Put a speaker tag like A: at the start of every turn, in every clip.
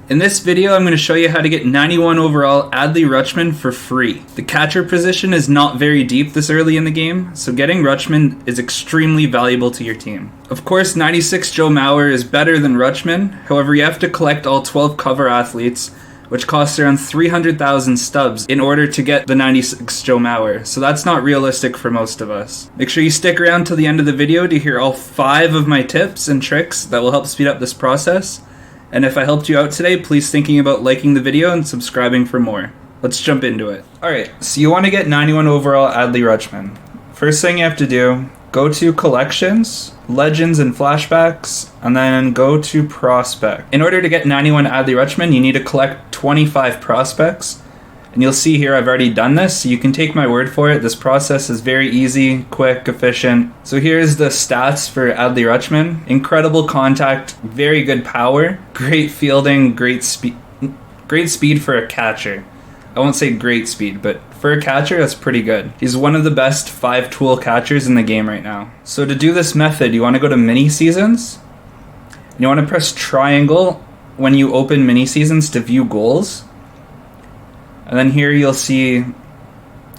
A: In this video, I'm going to show you how to get 91 overall Adley Rutschman for free. The catcher position is not very deep this early in the game, so getting Rutschman is extremely valuable to your team. Of course, 96 Joe Mauer is better than Rutschman, however you have to collect all 12 cover athletes, which costs around 300,000 stubs in order to get the 96 Joe Mauer, so that's not realistic for most of us. Make sure you stick around till the end of the video to hear all 5 of my tips and tricks that will help speed up this process. And if I helped you out today, please thinking about liking the video and subscribing for more. Let's jump into it. Alright, so you want to get 91 overall Adley Rutschman. First thing you have to do, go to Collections, Legends and Flashbacks, and then go to Prospect. In order to get 91 Adley Rutschman, you need to collect 25 prospects. And you'll see here I've already done this, so you can take my word for it. This process is very easy, quick, efficient. So here's the stats for Adley Rutschman. Incredible contact, very good power, great fielding, great speed for a catcher. I won't say great speed, but for a catcher, that's pretty good. He's one of the best 5-tool catchers in the game right now. So to do this method, you want to go to Mini Seasons. You want to press triangle when you open Mini Seasons to view goals. And then here you'll see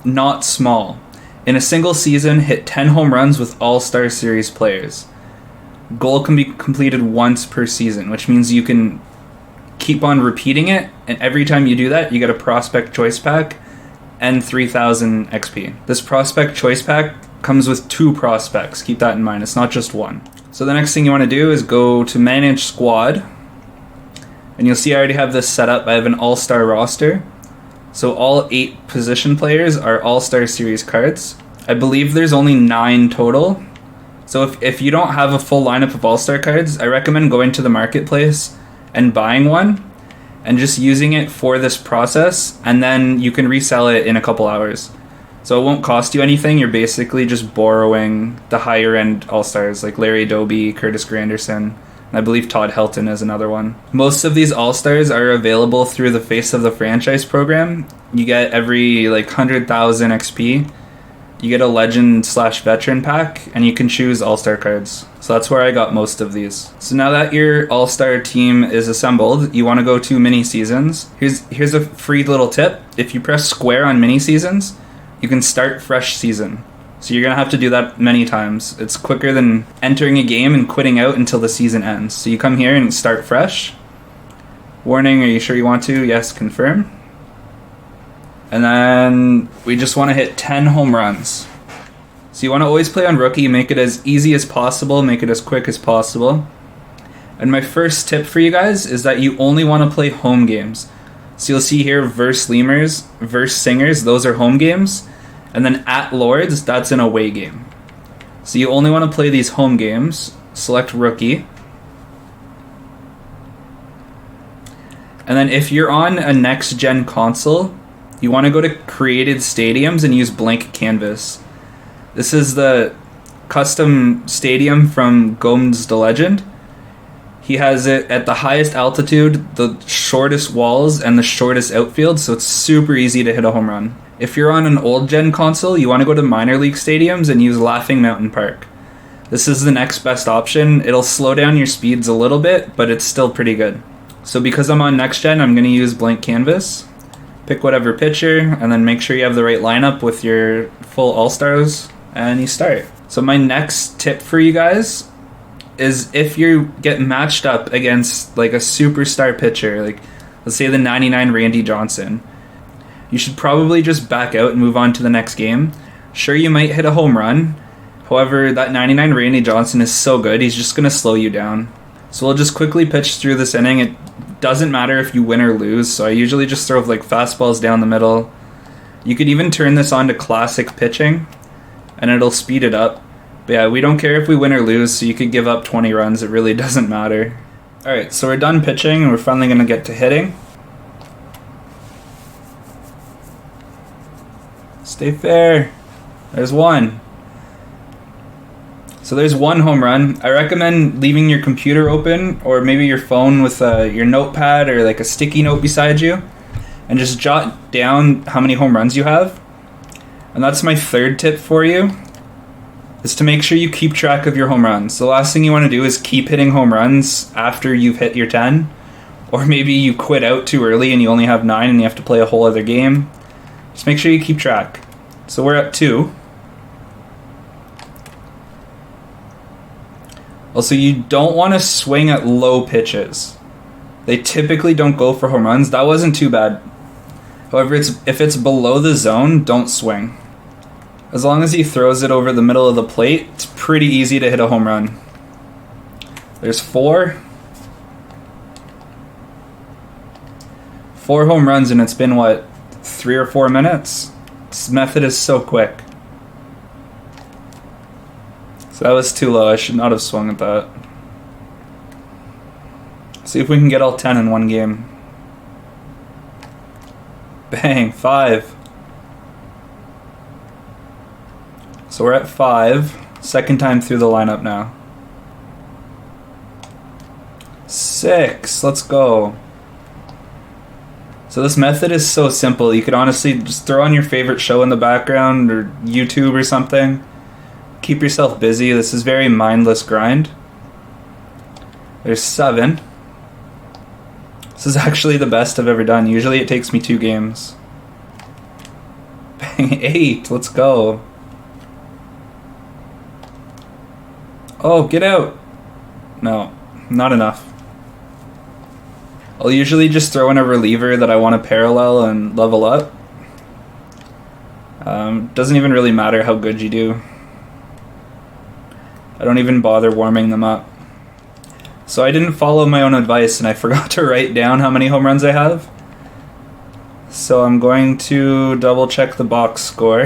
A: not small. In a single season, hit 10 home runs with All-Star Series players. Goal can be completed once per season, which means you can keep on repeating it, and every time you do that, you get a Prospect Choice Pack and 3,000 XP. This Prospect Choice Pack comes with 2 prospects. Keep that in mind, it's not just one. So the next thing you want to do is go to Manage Squad, and you'll see I already have this set up. I have an All-Star roster. So all 8 position players are All-Star Series cards. I believe there's only 9 total. So if you don't have a full lineup of All-Star cards, I recommend going to the marketplace and buying one and just using it for this process, and then you can resell it in a couple hours. So it won't cost you anything. You're basically just borrowing the higher end All-Stars like Larry Doby, Curtis Granderson. I believe Todd Helton is another one. Most of these All-Stars are available through the Face of the Franchise program. You get every 100,000 XP. You get a Legend/Veteran pack, and you can choose All-Star cards. So that's where I got most of these. So now that your All-Star team is assembled, you want to go to Mini Seasons. Here's a free little tip. If you press square on Mini Seasons, you can start fresh season. So you're going to have to do that many times. It's quicker than entering a game and quitting out until the season ends. So you come here and start fresh. Warning, are you sure you want to? Yes, confirm. And then we just want to hit 10 home runs. So you want to always play on rookie, make it as easy as possible, make it as quick as possible. And my first tip for you guys is that you only want to play home games. So you'll see here versus Lemurs, versus Singers, those are home games. And then at Lords, that's an away game. So you only want to play these home games. Select rookie. And then if you're on a next-gen console, you want to go to created stadiums and use blank canvas. This is the custom stadium from Gomes the Legend. He has it at the highest altitude, the shortest walls, and the shortest outfield, so it's super easy to hit a home run. If you're on an old gen console, you want to go to minor league stadiums and use Laughing Mountain Park. This is the next best option. It'll slow down your speeds a little bit, but it's still pretty good. So because I'm on next gen, I'm going to use blank canvas. Pick whatever pitcher, and then make sure you have the right lineup with your full all-stars, and you start. So my next tip for you guys is if you get matched up against a superstar pitcher, let's say the 99 Randy Johnson, you should probably just back out and move on to the next game. Sure, you might hit a home run. However, that 99 Randy Johnson is so good, he's just going to slow you down. So we'll just quickly pitch through this inning. It doesn't matter if you win or lose, so I usually just throw fastballs down the middle. You could even turn this on to classic pitching, and it'll speed it up. But yeah, we don't care if we win or lose, so you could give up 20 runs. It really doesn't matter. Alright, so we're done pitching, and we're finally going to get to hitting. Stay fair. There's one. So there's one home run. I recommend leaving your computer open, or maybe your phone with your notepad or a sticky note beside you, and just jot down how many home runs you have. And that's my third tip for you, is to make sure you keep track of your home runs. The last thing you want to do is keep hitting home runs after you've hit your 10, Or maybe you quit out too early and you only have 9 and you have to play a whole other game. Just make sure you keep track. So we're at 2. Also, you don't want to swing at low pitches. They typically don't go for home runs. That wasn't too bad. However, if it's below the zone, don't swing. As long as he throws it over the middle of the plate, it's pretty easy to hit a home run. There's 4. 4 home runs and it's been, what, 3 or 4 minutes? This method is so quick. So that was too low. I should not have swung at that. See if we can get all 10 in one game. Bang, 5. So we're at 5. Second time through the lineup now. 6. Let's go. So this method is so simple. You could honestly just throw on your favorite show in the background or YouTube or something. Keep yourself busy. This is very mindless grind. There's 7. This is actually the best I've ever done. Usually it takes me 2 games. Bang, 8. Let's go. Oh, get out. No, not enough. I'll usually just throw in a reliever that I want to parallel and level up. Doesn't even really matter how good you do. I don't even bother warming them up. So I didn't follow my own advice and I forgot to write down how many home runs I have. So I'm going to double check the box score.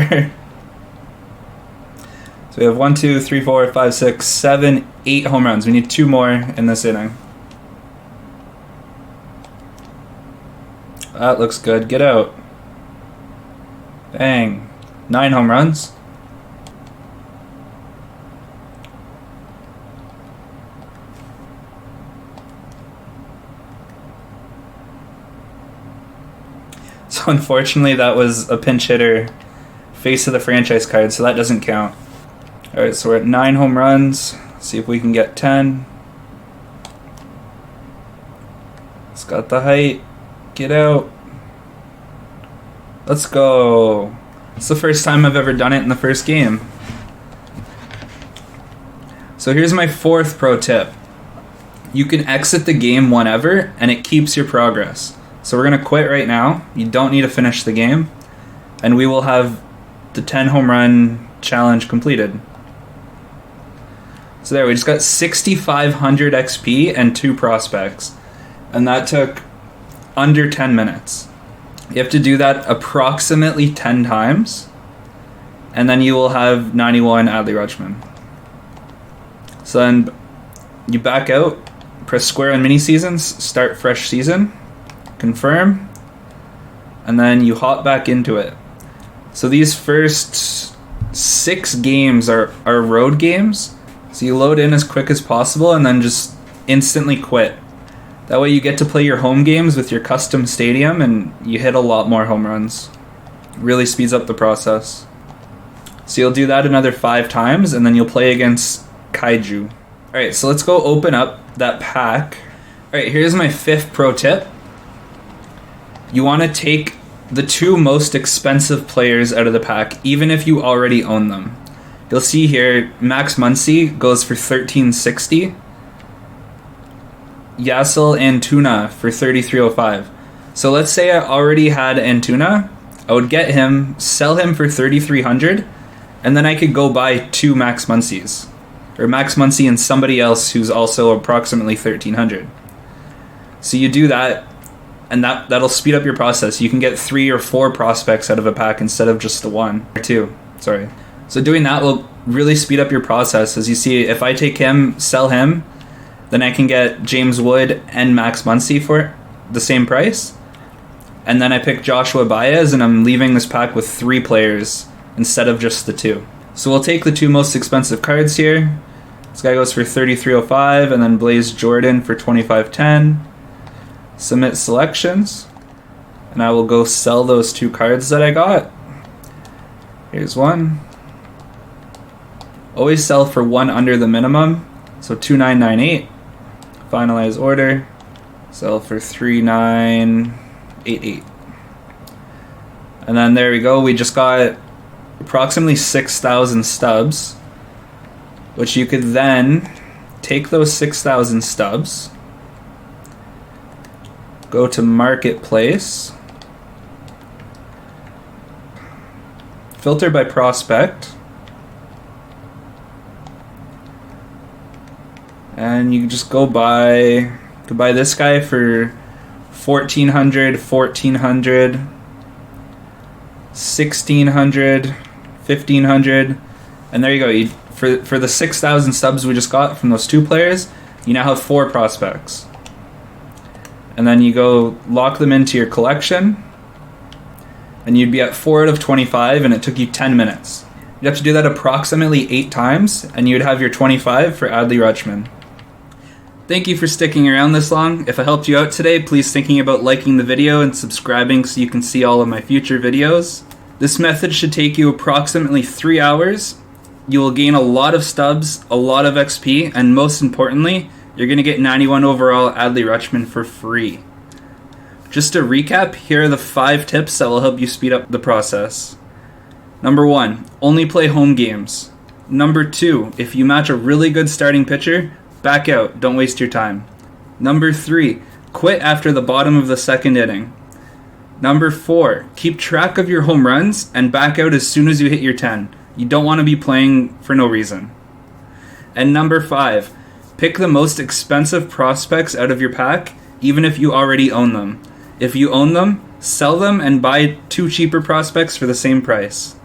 A: So we have 1, 2, 3, 4, 5, 6, 7, 8 home runs. We need 2 more in this inning. That looks good. Get out. Bang. 9 home runs. So unfortunately that was a pinch hitter face of the franchise card, so that doesn't count. Alright, so we're at 9 home runs. See if we can get 10. It's got the height. Get out. Let's go. It's the first time I've ever done it in the first game. So here's my 4th pro tip. You can exit the game whenever and it keeps your progress. So we're going to quit right now. You don't need to finish the game. And we will have the 10 home run challenge completed. So there, we just got 6,500 XP and 2 prospects. And that took under 10 minutes. You have to do that approximately 10 times. And then you will have 91 Adley Rutschman. So then you back out, press square on mini seasons, start fresh season, confirm, and then you hop back into it. So these first 6 games are road games. So you load in as quick as possible and then just instantly quit. That way you get to play your home games with your custom stadium and you hit a lot more home runs. Really speeds up the process. So you'll do that another 5 times and then you'll play against Kaiju. Alright, so let's go open up that pack. Alright, here's my 5th pro tip. You want to take the 2 most expensive players out of the pack, even if you already own them. You'll see here, Max Muncy goes for $13.60. Yasel Antuna for $33.05. So let's say I already had Antuna. I would get him, sell him for $3,300, and then I could go buy 2 Max Muncys. Or Max Muncy and somebody else who's also approximately $1,300. So you do that, and that'll speed up your process. You can get 3 or 4 prospects out of a pack instead of just the 1 or 2. Sorry. So doing that will really speed up your process. As you see, if I take him, sell him, then I can get James Wood and Max Muncy for the same price. And then I pick Joshua Baez, and I'm leaving this pack with 3 players instead of just the 2. So we'll take the 2 most expensive cards here. This guy goes for $33.05, and then Blaze Jordan for $25.10. Submit selections, and I will go sell those 2 cards that I got. Here's one. Always sell for 1 under the minimum, so $2,998. Finalize order. Sell for 3,988. And then there we go. We just got approximately 6,000 stubs, which you could then take those 6,000 stubs, go to Marketplace, filter by prospect, and you can just go buy this guy for 1,400, 1,400, 1,600, 1,500, and there you go. For the 6,000 stubs we just got from those two players, you now have 4 prospects. And then you go lock them into your collection, and you'd be at 4 out of 25, and it took you 10 minutes. You'd have to do that approximately 8 times, and you'd have your 25 for Adley Rutschman. Thank you for sticking around this long. If I helped you out today, please thinking about liking the video and subscribing so you can see all of my future videos. This method should take you approximately 3 hours. You will gain a lot of stubs, a lot of XP, and most importantly, you're going to get 91 overall Adley Rutschman for free. Just to recap, here are the 5 tips that will help you speed up the process. Number 1, only play home games. Number 2, if you match a really good starting pitcher, back out, don't waste your time. Number 3, quit after the bottom of the 2nd inning. Number 4, keep track of your home runs and back out as soon as you hit your 10. You don't want to be playing for no reason. And number 5, pick the most expensive prospects out of your pack, even if you already own them. If you own them, sell them and buy 2 cheaper prospects for the same price.